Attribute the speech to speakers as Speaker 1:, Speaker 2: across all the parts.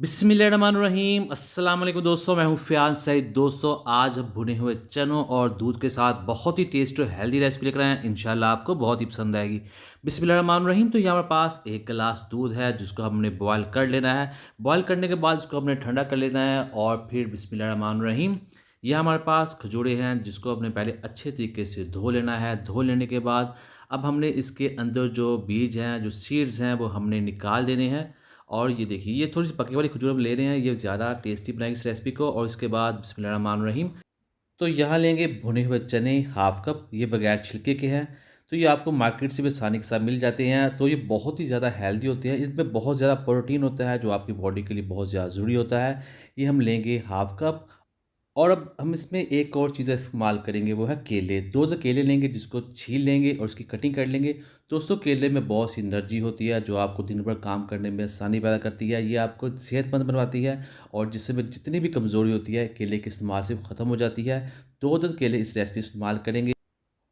Speaker 1: बिस्मिल्लाहिर्रहमानिर्रहीम अस्सलाम वालेकुम दोस्तों, मैं हूँ फ़ियाज़ सईद। दोस्तों, आज हम भुने हुए चनों और दूध के साथ बहुत ही टेस्टी और हेल्दी रेसिपी लेकर आए हैं। इंशाल्लाह आपको बहुत ही पसंद आएगी। बिस्मिल्लाहिर्रहमानिर्रहीम। तो यहाँ हमारे पास 1 गिलास दूध है जिसको हमने बॉयल कर लेना है। बॉयल करने के बाद इसको हमने ठंडा कर लेना है और फिर बिस्मिल्लाहिर्रहमानिर्रहीम, ये हमारे पास खजूरें हैं जिसको हमने पहले अच्छे तरीके से धो लेना है। धो लेने के बाद अब हमने इसके अंदर जो बीज हैं, जो सीड्स हैं, वो हमने निकाल देने हैं। और ये देखिए, ये थोड़ी-सी पकी वाली खजूर हम ले रहे हैं, ये ज़्यादा टेस्टी बनाएगी इस रेसिपी को। और इसके बाद बिस्मिल्लाहिर्रहमानिर्रहीम, तो यहाँ लेंगे भुने हुए चने हाफ़ कप, ये बगैर छिलके के हैं। तो ये आपको मार्केट से भी आसानी के साथ मिल जाते हैं। तो ये बहुत ही ज़्यादा हेल्दी होते हैं, इसमें बहुत ज़्यादा प्रोटीन होता है जो आपकी बॉडी के लिए बहुत ज़्यादा ज़रूरी होता है। ये हम लेंगे हाफ़ कप। और अब हम इसमें एक और चीज़ इस्तेमाल करेंगे, वो है केले। 2 केले लेंगे जिसको छील लेंगे और उसकी कटिंग कर लेंगे। दोस्तों, केले में बहुत सी एनर्जी होती है जो आपको दिन भर काम करने में आसानी पैदा करती है। ये आपको सेहतमंद बनवाती है और जिसमें जितनी भी कमज़ोरी होती है केले के इस्तेमाल से ख़त्म हो जाती है। 2 केले इस रेसिपी इस्तेमाल करेंगे।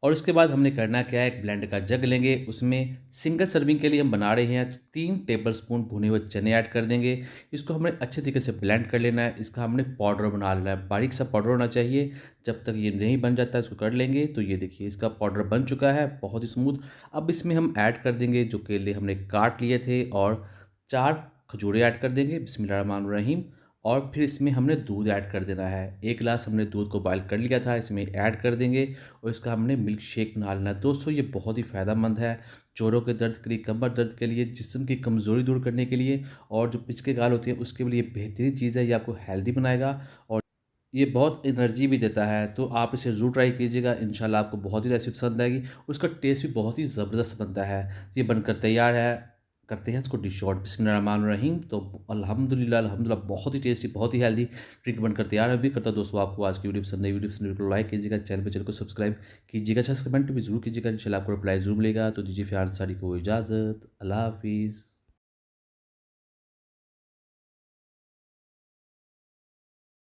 Speaker 1: और उसके बाद हमने करना क्या है, एक ब्लेंड का जग लेंगे, उसमें सिंगल सर्विंग के लिए हम बना रहे हैं तो 3 टेबलस्पून भुने हुए चने ऐड कर देंगे। इसको हमने अच्छे तरीके से ब्लेंड कर लेना है, इसका हमने पाउडर बना लेना है, बारीक सा पाउडर होना चाहिए। जब तक ये नहीं बन जाता इसको कर लेंगे। तो ये देखिए, इसका पाउडर बन चुका है, बहुत ही स्मूथ। अब इसमें हम ऐड कर देंगे जो केले हमने काट लिए थे और 4 खजूरें ऐड कर देंगे बिस्मिल्लाहिर्रहमानिर्रहीम। और फिर इसमें हमने दूध ऐड कर देना है। 1 गिलास हमने दूध को बॉयल कर लिया था, इसमें ऐड कर देंगे और इसका हमने मिल्क शेक बना लेना है। दोस्तों, ये बहुत ही फ़ायदेमंद है जोड़ों के दर्द के लिए, कमर दर्द के लिए, जिस्म की कमज़ोरी दूर करने के लिए और जो पिचके गाल होती है उसके लिए बेहतरीन चीज़ है। ये आपको हेल्दी बनाएगा और ये बहुत एनर्जी भी देता है। तो आप इसे ज़रूर ट्राई कीजिएगा, इंशाल्लाह आपको बहुत ही रेसिपी पसंद आएगी। उसका टेस्ट भी बहुत ही ज़बरदस्त बनता है। ये बनकर तैयार है, करते हैं इसको डिश आउट बिस्मिल्लाहिर्रहमानिर्रहीम। तो अल्हम्दुलिल्लाह अल्हम्दुलिल्लाह, बहुत ही टेस्टी, बहुत ही हेल्दी ड्रिंक बनकर तैयार है। भी करता दोस्तों, आपको आज की वीडियो पसंद आई, वीडियो पसंद को लाइक कीजिएगा, चैनल को सब्सक्राइब कीजिएगा, अच्छा कमेंट भी ज़रूर कीजिएगा, इंशाल्लाह आपको रिप्लाई ज़रूर मिलेगा। तो दीजिए फिर सारी को इजाज़त, अल्लाह हाफ़िज़।